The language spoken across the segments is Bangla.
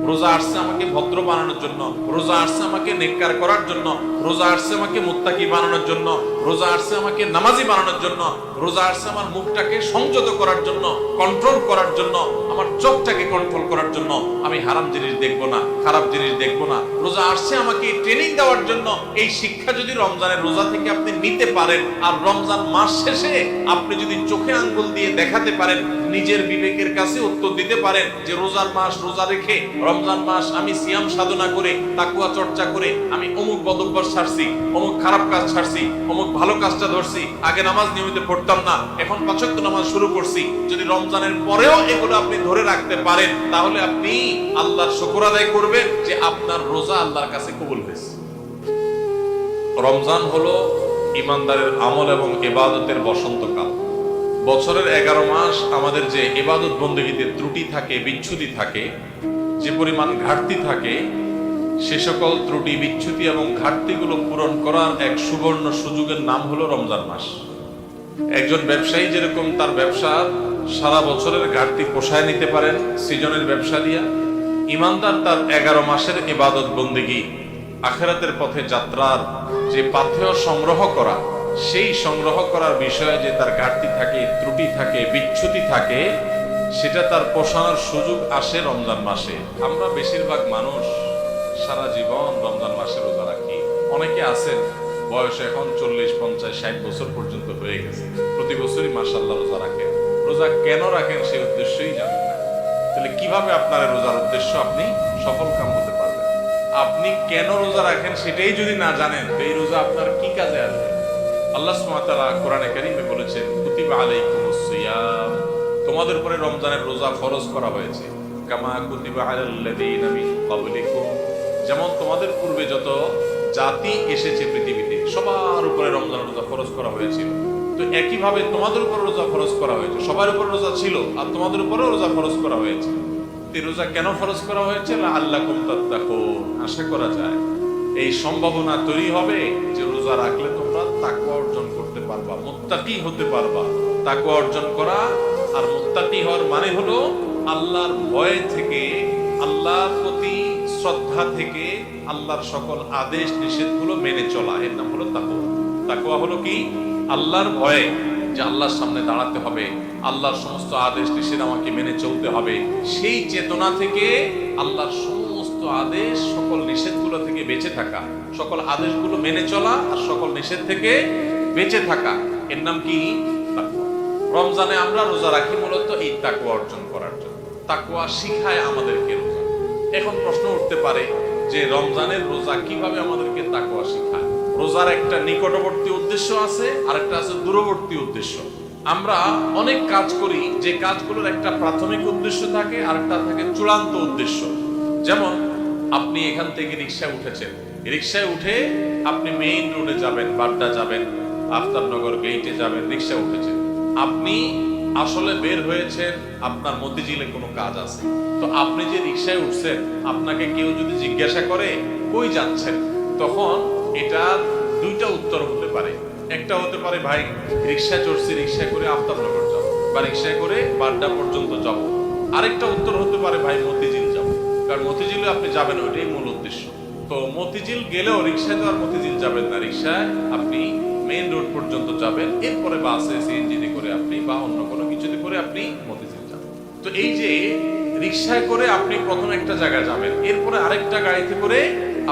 রোজা আসছে আমাকে ভদ্র বানানোর জন্য, রোজা আসছে আমাকে নেককার করার জন্য, রোজা আসছে আমাকে মুত্তাকি বানানোর জন্য, রোজা আসছে আমাকে নামাজি বানানোর জন্য, রোজা আসছে আমার মুখটাকে সংযত করার জন্য, কন্ট্রোল করার জন্য, আমার চোখটাকে কন্ট্রোল করার জন্য। আমি হারাম জিনিস দেখবো না, খারাপ জিনিস দেখবো না। রোজা আসছে আমাকে ট্রেনিং দেওয়ার জন্য। এই শিক্ষা যদি রমজানের রোজা থেকে আপনি নিতে পারেন, আর রমজান মাস শেষে আপনি যদি চোখে আঙ্গুল দিয়ে দেখাতে পারেন, নিজের বিবেকের কাছে উত্তর দিতে পারেন যে রোজার মাস রোজা রেখে, রমজান মাস আমি সিয়াম সাধনা করে, তাকওয়া চর্চা করে আমি অমুক বদঅভ্যাস ছাড়ছি, অমুক খারাপ কাজ ছাড়ছি, অমুক ভালো কাজটা ধরছি, আগে নামাজ নিয়মিত পড়তাম না, এখন ৫ ওয়াক্ত নামাজ শুরু করছি। যদি রমজানের পরেও এগুলো আপনি ধরে রাখতে পারেন, তাহলে আপনি আল্লাহর শুকর আদায় করবেন যে আপনার রোজা আল্লাহর কাছে কবুল হয়েছে। রমজান হলো ইমানদারের আমল এবং ইবাদতের বসন্তকাল। বছরের 11 মাস আমাদের যে ইবাদত বন্দেগীতে ত্রুটি থাকে, বিচ্যুতি থাকে, যে পরিমাণ ঘাটতি থাকে, সে সকল ত্রুটি, বিচ্যুতি এবং ঘাটতিগুলো পূরণ করার এক সুবর্ণ সুযোগের নাম হলো রমজান মাস। একজন ব্যবসায়ী যেরকম তার ব্যবসা সারা বছরের ঘাটতি পোষায় নিতে পারেন সৃজনের ব্যবসা দিয়া, ইমানদার তার 11 মাসের ইবাদত বন্দেগী, আখিরাতের পথে যাত্রার যে পাথেয় সংগ্রহ করা, সেই সংগ্রহ করার বিষয়ে যে তার ঘাটতি থাকে, ত্রুটি থাকে, বিচ্যুতি থাকে, সেটা তার পোষানোর সুযোগ আসে রমজান মাসে। আমরা বেশিরভাগ মানুষ সারা জীবন রমজান মাসে রোজা রাখি। অনেকে আছেন বয়স এখন 40, 50, 60 বছর পর্যন্ত হয়ে গেছে, প্রতি বছরই মাশাআল্লাহ রোজা রাখেন। রোজা কেন রাখেন সেই উদ্দেশ্যই জানেন না। তাহলে কিভাবে আপনার রোজার উদ্দেশ্য আপনি সফল কাম হতে পারবেন? আপনি কেন রোজা রাখেন সেটাই যদি না জানেন, তো এই রোজা আপনার কি কাজে আসবে? আল্লাহ সুবহানাহু ওয়া তাআলা কোরআনে কারীমে বলেছেন, কুতিবা আলাইকুমুস সিয়াম, তোমাদের উপরে রমজানের রোজা ফরজ করা হয়েছে। কামা কুতিবা আলাল্লাযীনা মিন ক্বাবলিকুম, যেমন তোমাদের পূর্বে যত জাতি এসেছে পৃথিবীতে সবার উপরে রমজানের রোজা ফরজ করা হয়েছিল। তো একইভাবে তোমাদের উপর রোজা ফরজ করা হয়েছে। সবার উপর রোজা ছিল আর তোমাদের উপরেও রোজা ফরজ করা হয়েছে। এই রোজা কেন ফরজ করা হয়েছে? লাআল্লাকুম তাত্তাকুন, আশা করা যায় এই সম্ভাবনা তৈরি হবে যে রোজা রাখলে তোমরা তাকওয়া অর্জন করতে পারবা, মুত্তাকি হতে পারবা। তাকওয়া অর্জন করা আর মুত্তাকি হওয়ার মানে হলো আল্লাহর ভয় থেকে, আল্লাহর প্রতি শ্রদ্ধা থেকে, আল্লাহর সকল আদেশ নিষেধগুলো মেনে চলা, এর নাম হলো তাকওয়া। তাকওয়া হলো কি? আল্লাহর ভয়ে, যে আল্লাহর সামনে দাঁড়াতে হবে, আল্লাহর সমস্ত আদেশ নিষেধ আমাকে মেনে চলতে হবে, সেই চেতনা থেকে আল্লাহর সমস্ত আদেশ, সকল নিষেধগুলো থেকে বেঁচে থাকা, সকল আদেশগুলো মেনে চলা আর সকল নিষেধ থেকে বেঁচে থাকা, এর নাম কি? তাকওয়া। রমজানে আমরা রোজা রাখি মূলত এই তাকওয়া অর্জন করার জন্য। তাকওয়া শিখায় আমাদেরকে রোজা। এখন প্রশ্ন উঠতে পারে যে রমজানের রোজা কিভাবে আমাদেরকে তাকওয়া শিখায়? রোজার একটা নিকটবর্তী উদ্দেশ্য আছে আর একটা আছে দূরবর্তী উদ্দেশ্য। আমরা অনেক কাজ করি, যে কাজগুলোর একটা প্রাথমিক উদ্দেশ্য থাকে আর একটা থাকে চূড়ান্ত উদ্দেশ্য। যেমন আপনি এখান থেকে রিকশায় উঠেছেন, রিকশায় উঠে আপনি মেইন রোডে যাবেন, বাড্ডা যাবেন, আফতাবনগর গেইটে যাবেন, রিকশায় উঠেছেন। আপনি আসলে বের হয়েছেন, আপনার মতিঝিলে কোনো কাজ আছে। তো আপনি যে রিকশায় উঠছেন, আপনাকে কেউ যদি জিজ্ঞাসা করে কই যাচ্ছেন, তখন এটা দুইটা উত্তর হতে পারে। একটা হতে পারে ভাই রিকশায় চড়ছি, রিকশায় করে আফতাবনগর যাব বা রিকশায় করে বাড্ডা পর্যন্ত যাব। আরেকটা উত্তর হতে পারে ভাই মতিঝিল যাব, কারণ মতিঝিলে আপনি যাবেন, ওইটাই মূল উদ্দেশ্য। তো মতিঝিল গেলেও রিকশায় তো আর মতিঝিল যাবেন না, রিকশায় আপনি মেইন রোড পর্যন্ত যাবেন, এরপরে বাসে সিএনজিতে করে আপনি বা অন্য কোনো কিছুতে করে আপনি মতিঝিল যাবেন। তো এই যে রিকশায় করে আপনি প্রথম একটা জায়গায় যাবেন, এরপরে আরেকটা গাড়িতে করে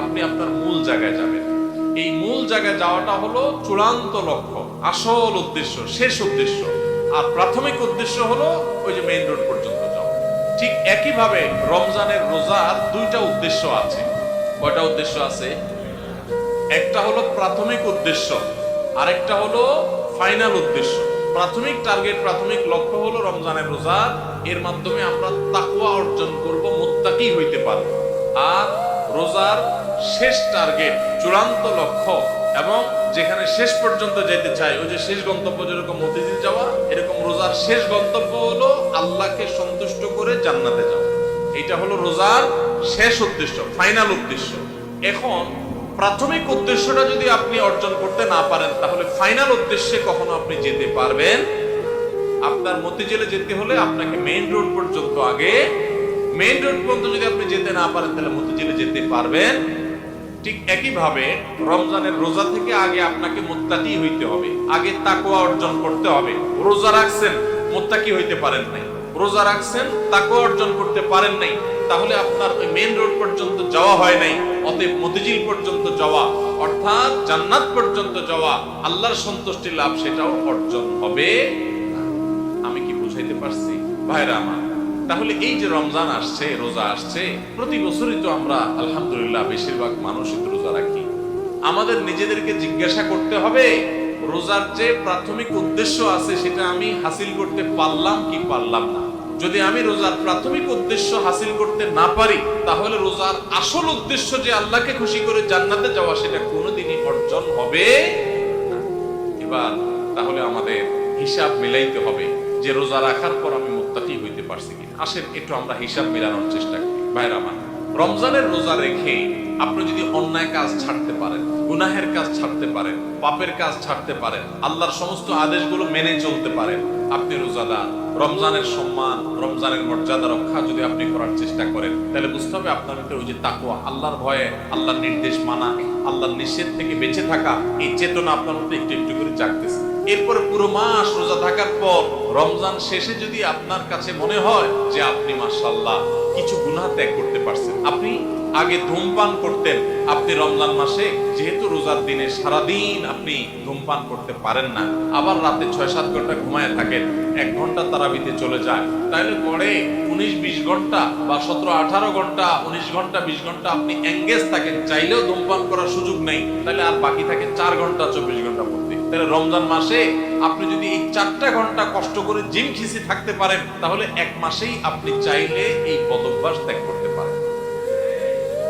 আপনি আপনার মূল জায়গায় যাবেন। এই মূল জায়গায় যাওয়াটা হলো চূড়ান্ত লক্ষ্য, আসল উদ্দেশ্য, শেষ উদ্দেশ্য। আর প্রাথমিক উদ্দেশ্য হলো ওই যে মেইন রোড পর্যন্ত যাওয়া। ঠিক একইভাবে রমজানের রোজার দুইটা উদ্দেশ্য আছে। কয়টা উদ্দেশ্য আছে? একটা হলো প্রাথমিক উদ্দেশ্য, আরেকটা হলো ফাইনাল উদ্দেশ্য। প্রাথমিক টার্গেট, প্রাথমিক লক্ষ্য হলো রমজানের রোজা, এর মাধ্যমে আমরা তাকওয়া অর্জন করব, মুত্তাকি হইতে পারব। আর রোজার শেষ টার্গেট, চূড়ান্ত লক্ষ্য এবং যেখানে শেষ পর্যন্ত যেতে চাই, ওই যে শেষ গন্তব্য যেরকম মতিঝিল যাওয়া, এরকম রোজার শেষ গন্তব্য হলো আল্লাহকে সন্তুষ্ট করে জান্নাতে যাওয়া। এটা হলো রোজার শেষ উদ্দেশ্য, ফাইনাল উদ্দেশ্য। এখন প্রাথমিক উদ্দেশ্যটা যদি আপনি অর্জন করতে না পারেন, তাহলে ফাইনাল উদ্দেশ্যে কখনো আপনি যেতে পারবেন? আপনার মতিঝিলে যেতে হলে আপনাকে মেইন রোড পর্যন্ত আগে মেইন রোড পর্যন্ত যদি আপনি যেতে না পারেন তাহলে মতিঝিলে যেতে পারবেন। ঠিক একইভাবে রমজানের রোজা থেকে আগে আপনাকে মুত্তাকি হইতে হবে, আগে তাকওয়া অর্জন করতে হবে। রোজা রাখছেন, মুত্তাকি হইতে পারেন নাই, রোজা রাখছেন, তাকওয়া অর্জন করতে পারেন নাই, তাহলে আপনার ওই মেইন রোড পর্যন্ত যাওয়া হয় নাই। অতএব মতিঝিল পর্যন্ত যাওয়া অর্থাৎ জান্নাত পর্যন্ত যাওয়া, আল্লাহর সন্তুষ্টি লাভ, সেটাও অর্জন হবে না। আমি কি বুঝাইতে পারছি ভাইরা আমার? তাহলে এই যে রমজান আসছে, রোজা আসছে, প্রতি বছরই তো আমরা আলহামদুলিল্লাহ বেশিরভাগ মানুষই তো রোজা রাখি। আমাদের নিজেদেরকে জিজ্ঞাসা করতে হবে, রোজার যে প্রাথমিক উদ্দেশ্য আছে সেটা আমি হাসিল করতে পারলাম কি পারলাম না। যদি আমি রোজার প্রাথমিক উদ্দেশ্য হাসিল করতে না পারি, তাহলে রোজার আসল উদ্দেশ্য যে আল্লাহকে খুশি করে জান্নাতে যাওয়া, সেটা কোনোদিনই অর্জন হবে না। এবার তাহলে আমাদের হিসাব মিলাইতে হবে যে রোজা রাখার পর আমি মুত্তাকি হইতে পারছি কিনা। আসেন একটু আমরা হিসাব মেলানোর চেষ্টা করি ভাইরা আমার। রমজানের রোজা রেখে আপনি যদি অন্যায় কাজ ছাড়তে পারেন, গুনাহের কাজ ছাড়তে পারেন, পাপের কাজ ছাড়তে পারেন, আল্লাহর সমস্ত আদেশগুলো মেনে চলতে পারেন, আপনি রোজাদার। রমজানের সম্মান, রমজানের মর্যাদা রক্ষা যদি আপনি করার চেষ্টা করেন, তাহলে বুঝতে হবে আপনার ভিতরে ওই যে তাকওয়া, আল্লাহর ভয়ে, আল্লাহর নির্দেশ মানা, আল্লাহর নিষেধ থেকে বেঁচে থাকা, এই চেতনা আপনার মধ্যে একটু একটু করে জাগতেছে। এরপরে পুরো মাস রোজা থাকার পর রমজান শেষে যদি আপনার কাছে মনে হয় যে আপনি মাশাআল্লাহ কিছু গুনাহ ত্যাগ করতে পারছেন, আপনি আগে ধূমপান করতেন, আপনি রমজান মাসে যেহেতু রোজার দিনে সারাদিন আপনি ধূমপান করতে পারেন না, আবার রাতে 6-7 ঘন্টা ঘুমায় থাকেন, 1 ঘন্টা তারাবিতে চলে যায়, তাহলে পরে 19-20 ঘন্টা বা 17-18 ঘন্টা, 19 ঘন্টা 20 ঘন্টা আপনি এঙ্গেজ থাকেন, চাইলেও ধূমপান করার সুযোগ নেই, তাহলে আর বাকি থাকে 4 ঘন্টা 24 ঘন্টা পড়তে। তাহলে রমজান মাসে আপনি যদি এই 4টা ঘন্টা কষ্ট করে জিম খিসি থাকতে পারেন, তাহলে 1 মাসেই আপনি চাইলে এই বদভ্যাস ত্যাগ করতে পারেন।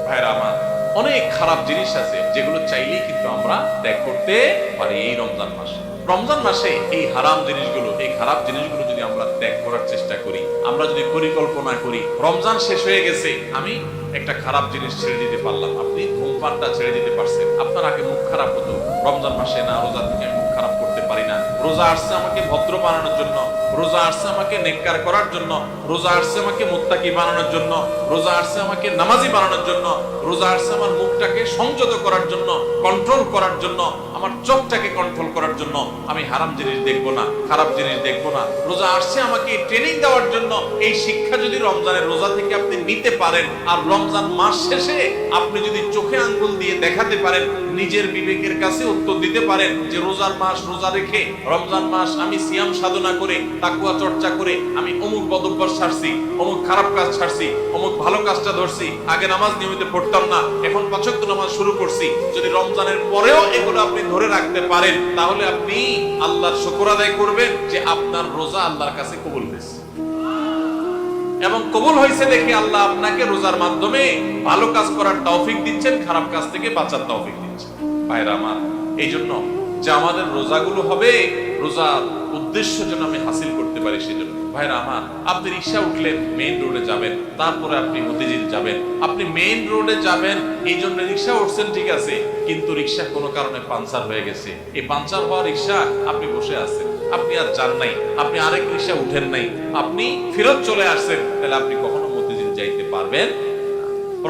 ভাইরা আমার, অনেক খারাপ জিনিস আছে যেগুলো চাইলেই কিন্তু আমরা ত্যাগ করতে পারি এই রমজান মাসে। রমজান মাসে এই হারাম জিনিসগুলো, এই খারাপ জিনিসগুলো যদি আমরা ত্যাগ করার চেষ্টা করি, আমরা যদি পরিকল্পনা করি, রমজান শেষ হয়ে গেছে, আমি একটা খারাপ জিনিস ছেড়ে দিতে পারলাম। আপনি ধূমপানটা ছেড়ে দিতে পারছেন। আপনার আগে মুখ খারাপ হতো, রমজান মাসে না রোজা থেকে মুখ খারাপ করতে পারি না, রোজা আসছে আমাকে ভদ্র বানানোর জন্য, রোজা আসছে আমাকে নেককার করার জন্য, রোজা আসছে আমাকে মুত্তাকি বানানোর জন্য, রোজা আসছে আমাকে নামাজি বানানোর জন্য, রোজা আসছে আমার মুখটাকে সংযত করার জন্য, কন্ট্রোল করার জন্য, আমার চোখটাকে কন্ট্রোল করার জন্য। আমি হারাম জিনিস দেখবো না, খারাপ জিনিস দেখবো না। রোজা আসছে আমাকে ট্রেনিং দেওয়ার জন্য। এই শিক্ষা যদি রমজানের রোজা থেকে আপনি নিতে পারেন, আর রমজান মাস শেষে আপনি যদি চোখে আঙ্গুল দিয়ে দেখাতে পারেন, নিজের বিবেকের কাছে উত্তর দিতে পারেন যে রোজার মাস রোজা রেখে, রমজান মাস আমি সিয়াম সাধনা করে, তাকওয়া চর্চা করে আমি অমুক বদভ্যাস ছাড়ছি, অমুক খারাপ কাজ ছাড়ছি, অমুক ভালো কাজটা ধরছি, আগে নামাজ নিয়মিত পড়তাম না, এখন 5 ওয়াক্ত নামাজ শুরু করছি। যদি রমজানের পরেও এগুলো আপনি ধরে রাখতে পারেন, তাহলে আপনি আল্লাহর শুকর আদায় করবেন যে আপনার রোজা আল্লাহর কাছে কবুল হয়েছে, এবং কবুল হয়েছে দেখে আল্লাহ আপনাকে রোজার মাধ্যমে ভালো কাজ করার তৌফিক দিচ্ছেন, খারাপ কাজ থেকে বাঁচার তৌফিক দিচ্ছেন। ভাইরা আমার, এই জন্য যে আমাদের রোজাগুলো হবে, রোজার উদ্দেশ্য যেন আমি হাসিল করতে পারি, সেজন্য ভাইরা আমার, আপনি রিক্সা উঠলেন, মেইন রোডে যাবেন, তারপরে আপনি মতিঝিল যাবেন। আপনি মেইন রোডে যাবেন এই জন্য রিক্সা উঠছেন, ঠিক আছে, কিন্তু রিক্সা কোনো কারণে পাঞ্চার হয়ে গেছে। এই পাঞ্চার হওয়া রিক্সা আপনি বসে আছেন, আপনি আর যান নাই, আপনি আরেক রিক্সা উঠেন নাই, আপনি ফেরত চলে আসছেন, তাহলে আপনি কখনো মতিঝিল যাইতে পারবেন।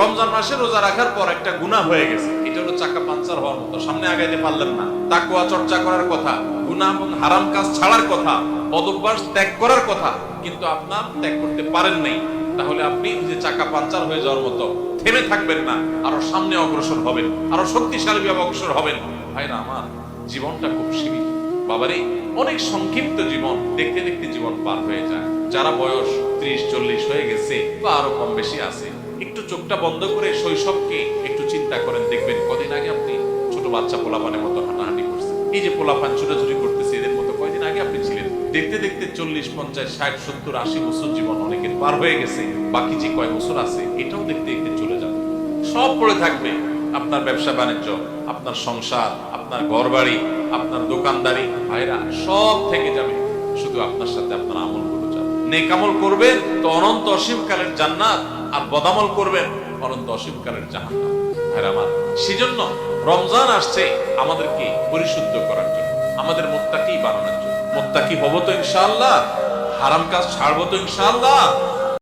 রমজান মাসে রোজা রাখার পর একটা গুনাহ হয়ে গেছে, এটা হলো চাকা পাঞ্চার হওয়ার মতো, সামনে আগাইতে পারলেন না। তাকওয়া চর্চা করার কথা, গুনাহ এবং হারাম কাজ ছাড়ার কথা, বদভ্যাস ত্যাগ করার কথা, কিন্তু আপনার ত্যাগ করতে পারেন নাই। তাহলে আপনি যে চাকা পাঞ্চার হয়ে যাওয়ার মতো থেমে থাকবেন না, আরো সামনে অগ্রসর হবেন, আরো শক্তিশালী ভাবে অগ্রসর হবেন। ভাইরা আমার, জীবনটা খুব সীমিত বাবারে, অনেক সংক্ষিপ্ত জীবন, দেখতে দেখতে জীবন পার হয়ে যায়। যারা বয়স 30-40 হয়ে গেছে বা আরো কম বেশি আছে, একটু চোখটা বন্ধ করে শৈশবকে একটু চিন্তা করেন, দেখবেন কদিন আগে আপনি ছোট বাচ্চা পোলাপানের মতো হাঁটাহাঁটি করছেন। এই যে পোলাপান ছোটাছুটি করতেছে, এদের মতো কয়দিন আগে আপনি ছিলেন। দেখতে দেখতে 40, 50, 60, 70, 80 বছর জীবন অনেকের পার হয়ে গেছে। বাকি যে কয় বছর আছে এটাও দেখতে দেখতে চলে যাবে। সব পড়ে থাকবে, আপনার ব্যবসা বাণিজ্য, আপনার সংসার, আপনার ঘর বাড়ি, আপনার দোকানদারি, ভাইরা সব থেকে যাবে, শুধু আপনার সাথে আপনার আমলগুলো যাবে। নেক আমল করবেন তো অনন্ত অসীম কালের জান্নাত, আর বদামল করবেন অনন্ত অসীম কালের জাহান্নাম। ভাইরা আমার, সেজন্য রমজান আসছে আমাদেরকে পরিশুদ্ধ করার জন্য, আমাদের মুত্তাকি বানানোর জন্য। মুত্তাকি হব তো ইনশাআল্লাহ, হারাম কাজ ছাড়বো তো ইনশাআল্লাহ।